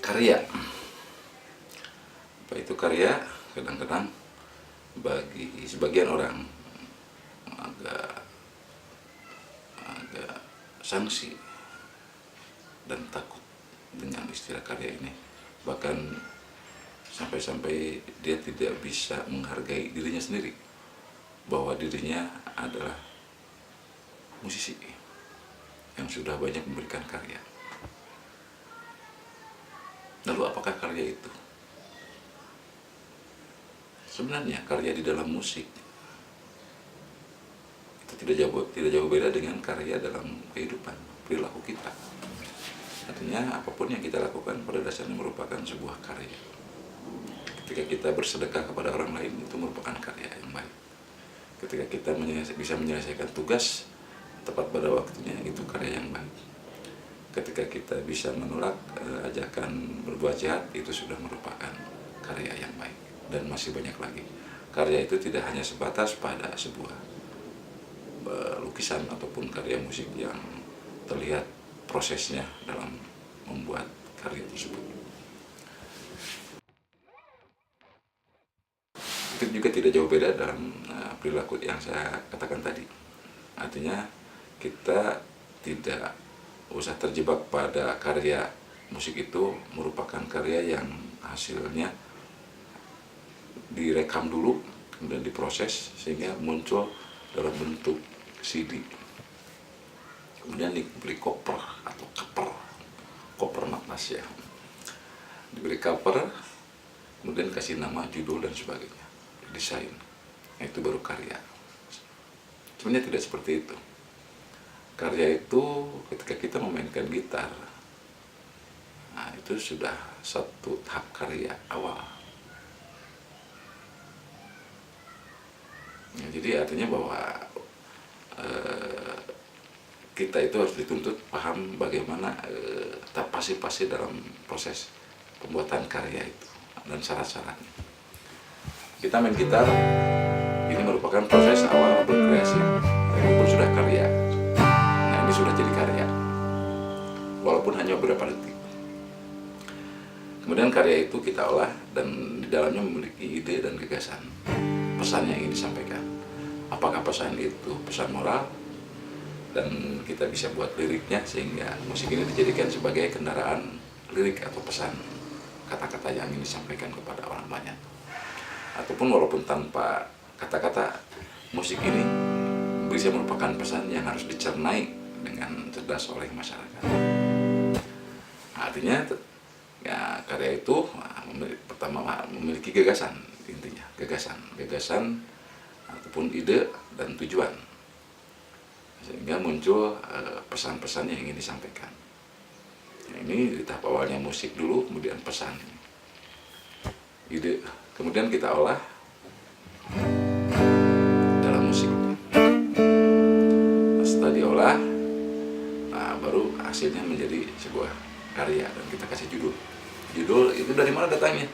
Karya, apa itu karya? Kadang-kadang bagi sebagian orang agak sangsi dan takut dengan istilah karya ini. Bahkan sampai-sampai dia tidak bisa menghargai dirinya sendiri, bahwa dirinya adalah musisi yang sudah banyak memberikan karya. Lalu apakah karya itu? Sebenarnya karya di dalam musik itu tidak jauh beda dengan karya dalam kehidupan, perilaku kita. Artinya apapun yang kita lakukan pada dasarnya merupakan sebuah karya. Ketika kita bersedekah kepada orang lain, itu merupakan karya yang baik. Ketika kita bisa menyelesaikan tugas tepat pada waktunya, itu karya yang baik. Ketika kita bisa menolak ajakan berbuat jahat, itu sudah merupakan karya yang baik. Dan masih banyak lagi. Karya itu tidak hanya sebatas pada sebuah lukisan ataupun karya musik yang terlihat prosesnya dalam membuat karya tersebut. Itu juga tidak jauh beda dalam perilaku yang saya katakan tadi. Artinya kita tidak usah terjebak pada karya musik itu merupakan karya yang hasilnya direkam dulu, kemudian diproses sehingga muncul dalam bentuk CD. Kemudian diberi cover atau cover napas ya. Diberi cover, kemudian kasih nama, judul dan sebagainya, desain. Nah, itu baru karya. Sebenarnya tidak seperti itu. Karya itu ketika kita memainkan gitar, nah itu sudah satu tahap karya awal. Ya, jadi artinya bahwa kita itu harus dituntut paham bagaimana pasti dalam proses pembuatan karya itu dan syarat-syaratnya. Kita main gitar, ini merupakan proses awal berkreasi, itu sudah karya. Nah, ini sudah jadi karya, walaupun hanya beberapa detik. Kemudian karya itu kita olah dan di dalamnya memiliki ide dan gagasan, pesan yang ingin disampaikan. Apakah pesan itu pesan moral, dan kita bisa buat liriknya sehingga musik ini dijadikan sebagai kendaraan lirik atau pesan kata-kata yang ingin disampaikan kepada orang banyak. Ataupun walaupun tanpa kata-kata, musik ini bisa merupakan pesan yang harus dicernai dengan cerdas oleh masyarakat. Artinya ya, karya itu pertama memiliki gagasan, intinya gagasan ataupun ide dan tujuan, sehingga muncul pesan-pesan yang ingin disampaikan. Nah, ini di tahap awalnya musik dulu, kemudian pesan, ide, kemudian kita olah dalam musik. Setelah diolah, nah baru hasilnya menjadi sebuah karya dan kita kasih judul. Judul itu dari mana datangnya?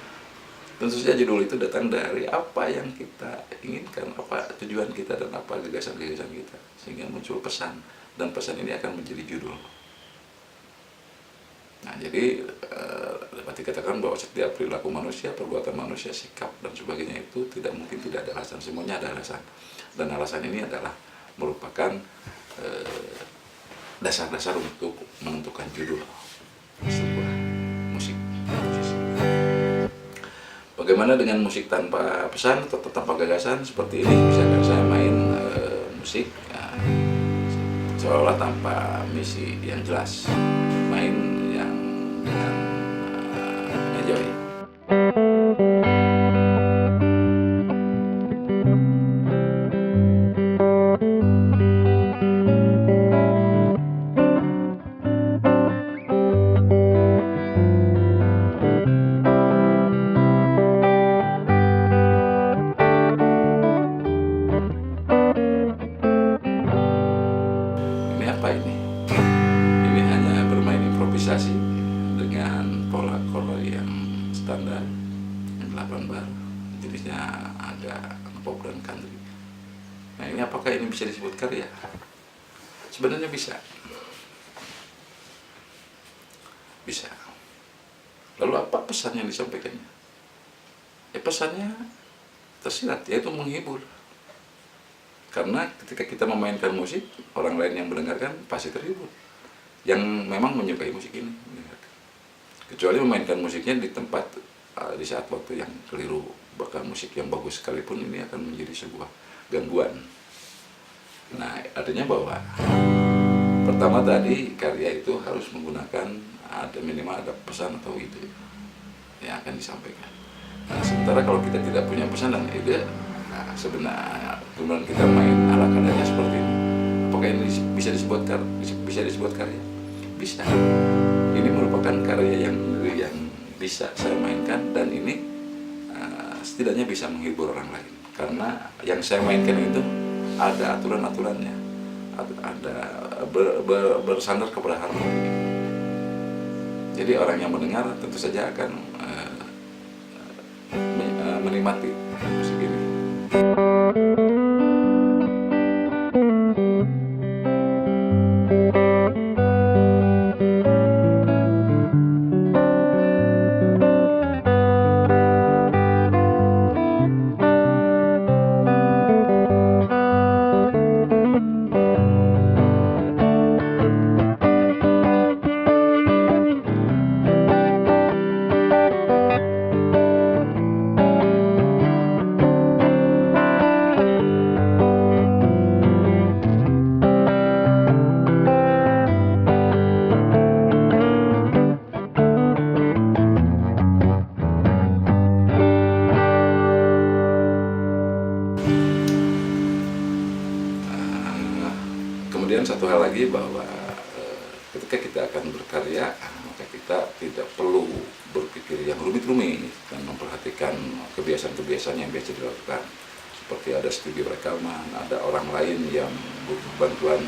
Tentu saja judul itu datang dari apa yang kita inginkan, apa tujuan kita dan apa gagasan-gagasan kita, sehingga muncul pesan, dan pesan ini akan menjadi judul. Nah, jadi dapat dikatakan bahwa setiap perilaku manusia, perbuatan manusia, sikap dan sebagainya itu tidak mungkin tidak ada alasan, semuanya ada alasan. Dan alasan ini adalah merupakan dasar-dasar untuk menentukan judul sebuah musik. Bagaimana dengan musik tanpa pesan atau tanpa gagasan seperti ini? Misalkan saya main musik seolah-olah tanpa misi yang jelas, main yang dengan enjoy. ensemble baru, jenisnya ada pop dan country. Nah ini apakah ini bisa disebut karya? Sebenarnya bisa. Bisa. Lalu apa pesan yang disampaikannya? Ya pesannya tersirat, yaitu menghibur. Karena ketika kita memainkan musik, orang lain yang mendengarkan pasti terhibur. Yang memang menyukai musik ini. Kecuali memainkan musiknya di tempat, di saat waktu yang keliru. Bahkan musik yang bagus sekalipun ini akan menjadi sebuah gangguan. Nah, artinya bahwa pertama tadi karya itu harus menggunakan minimal ada pesan atau ide yang akan disampaikan. Nah, sementara kalau kita tidak punya pesan dan ide, sebenarnya kemudian kita main ala kadarnya seperti ini, apakah ini bisa disebut karya? Bisa. Ini merupakan karya yang bisa saya mainkan, dan ini setidaknya bisa menghibur orang lain, karena yang saya mainkan itu ada aturan-aturannya, ada bersandar kepada harmoni. Jadi orang yang mendengar tentu saja akan menikmati musik ini. Kemudian satu hal lagi, bahwa ketika kita akan berkarya, maka kita tidak perlu berpikir yang rumit-rumit dan memperhatikan kebiasaan-kebiasaan yang biasa dilakukan. Seperti ada studio rekaman, ada orang lain yang butuh bantuan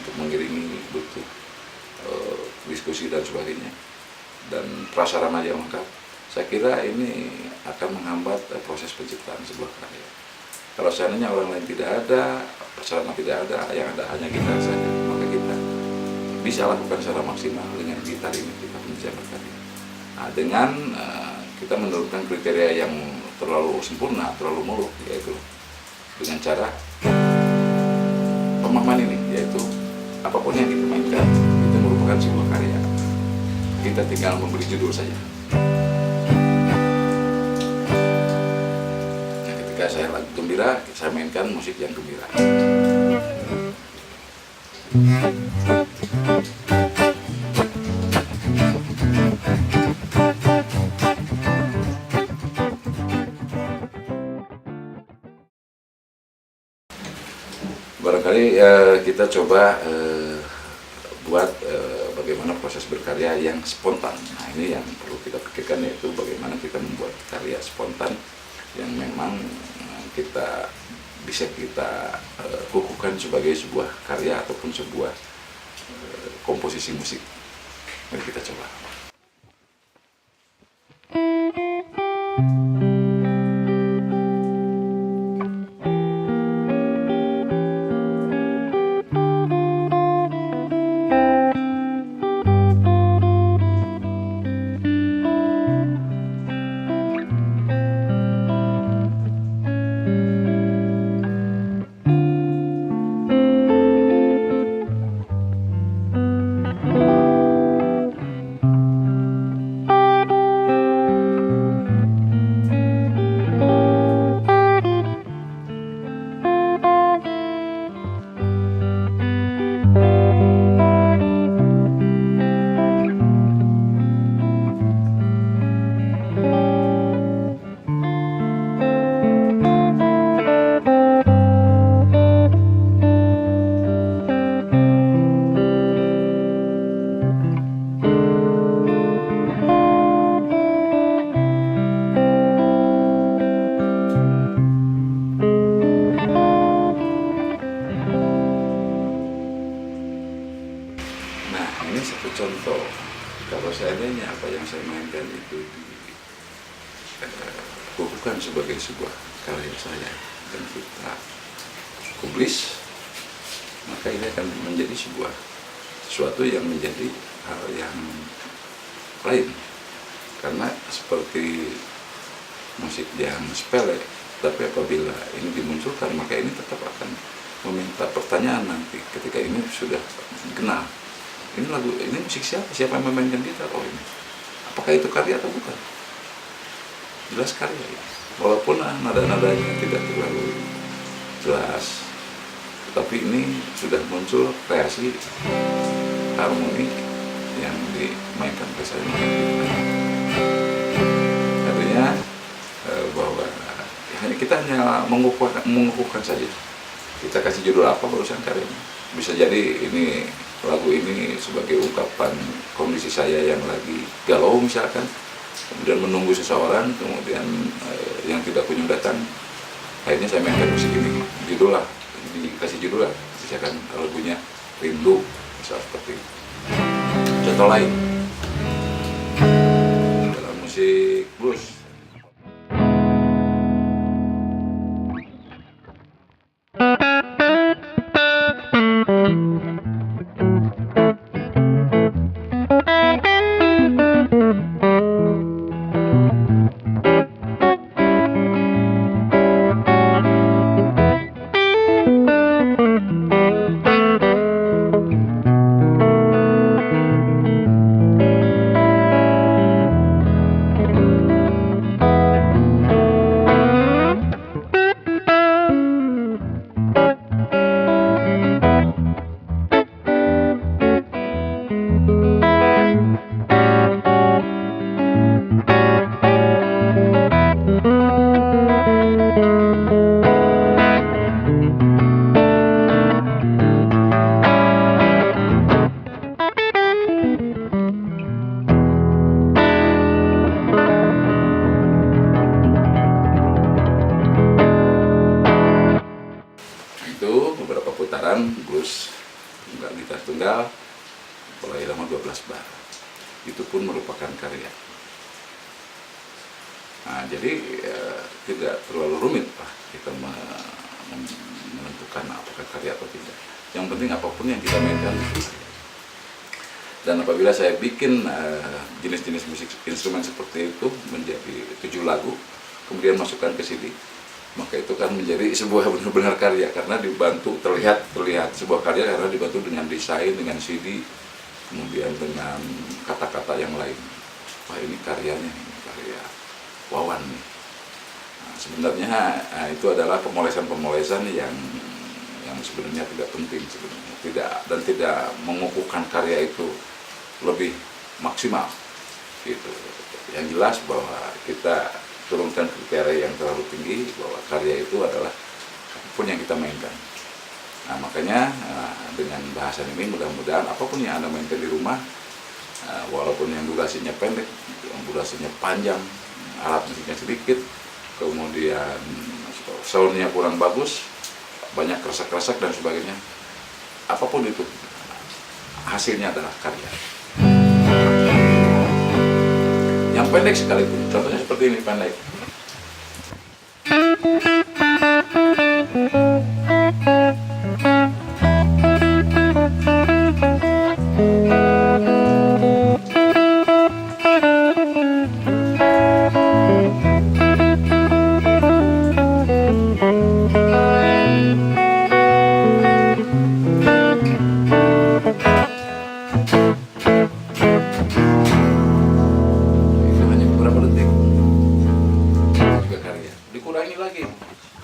untuk mengiringi, butuh diskusi dan sebagainya, dan prasarana yang lengkap. Saya kira ini akan menghambat proses penciptaan sebuah karya. Kalau seandainya orang lain tidak ada, prasarana tidak ada, yang ada hanya kita saja, maka kita bisa lakukan secara maksimal dengan gitar ini, kita bisa berkarya. Nah, dengan kita menurunkan kriteria yang terlalu sempurna, terlalu muluk, yaitu dengan cara pemahaman ini, yaitu apapun yang kita mainkan itu merupakan sebuah karya. Kita tinggal memberi judul saja. Ketika saya lagi gembira, saya mainkan musik yang gembira. Barangkali kita coba buat bagaimana proses berkarya yang spontan. Nah, ini yang perlu kita pikirkan, yaitu bagaimana kita membuat karya spontan yang memang bisa kita kukuhkan sebagai sebuah karya ataupun sebuah komposisi musik. Mari kita coba. Ini satu contoh. Kalau seandainya apa yang saya mainkan itu kukuhkan sebagai sebuah karya saya dan kita publis, maka ini akan menjadi sesuatu yang menjadi hal yang lain. Karena seperti musik yang sepele, tapi apabila ini dimunculkan, maka ini tetap akan meminta pertanyaan nanti ketika ini sudah dikenal. Ini lagu, ini musik siapa? Siapa yang memainkan gitar? Oh ini. Apakah itu karya atau bukan? Jelas karya ya. Walaupun nada-nadanya tidak terlalu jelas, tetapi ini sudah muncul kreasi harmoni yang dimainkan oleh saya. Artinya bahwa kita hanya mengukuhkan saja. Kita kasih judul apa barusan karyanya. Bisa jadi ini lagu ini sebagai ungkapan kondisi saya yang lagi galau misalkan, kemudian menunggu seseorang, kemudian yang tidak kunjung datang. Akhirnya saya mainkan musik ini, judul lah, dikasih judul lah, misalkan lagunya Rindu, misal seperti itu. Contoh lain dalam musik blues. Beberapa putaran blues tunggal, gitar tunggal, mulai lama 12 bar. Itu pun merupakan karya. Nah, jadi tidak terlalu rumit Pak kita menentukan apakah karya atau tidak. Yang penting apapun yang kita mainkan itu karya. Dan apabila saya bikin jenis-jenis musik instrumen seperti itu menjadi 7 lagu, kemudian masukkan ke CD, maka itu kan menjadi sebuah benar-benar karya karena dibantu terlihat sebuah karya karena dibantu dengan desain, dengan CD, kemudian dengan kata-kata yang lain. Wah ini karyanya, ini karya Wawan nih. Nah, sebenarnya itu adalah pemolesan yang sebenarnya tidak penting sebenarnya, tidak mengukuhkan karya itu lebih maksimal gitu. Yang jelas bahwa kita turunkan kriteria yang terlalu tinggi bahwa karya itu adalah apapun yang kita mainkan. Nah makanya dengan bahasan ini mudah-mudahan apapun yang Anda mainkan di rumah, walaupun yang durasinya pendek, yang durasinya panjang, alat musiknya sedikit, kemudian soundnya kurang bagus, banyak kresek-kresek dan sebagainya, apapun itu hasilnya adalah karya. Yang pendek sekalipun, contohnya seperti ini pendek.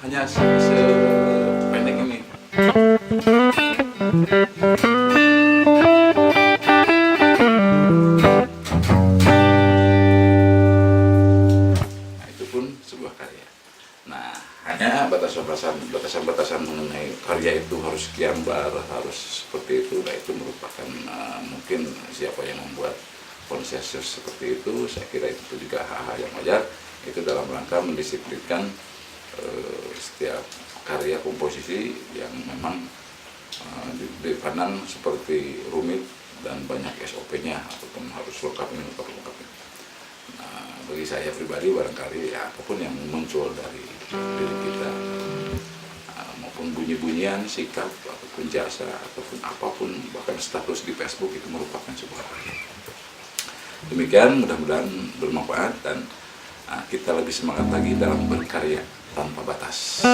Hanya sependek ini. Nah, itu pun sebuah karya. Nah, hanya batasan-batasan mengenai karya itu harus sekian bar, harus seperti itu. Nah, itu merupakan mungkin siapa yang membuat konsep seperti itu, saya kira itu juga hal-hal yang wajar. Itu dalam rangka mendisiplinkan setiap karya komposisi yang memang dipandang seperti rumit dan banyak SOP-nya ataupun harus lengkap ini. Nah, begitu. bagi saya pribadi barangkali ya apapun yang muncul dari diri kita, maupun bunyi-bunyian, sikap, ataupun jasa, ataupun apapun, bahkan status di Facebook itu merupakan sebuah karya. Demikian, mudah-mudahan bermanfaat dan kita lebih semangat lagi dalam berkarya tanpa batas.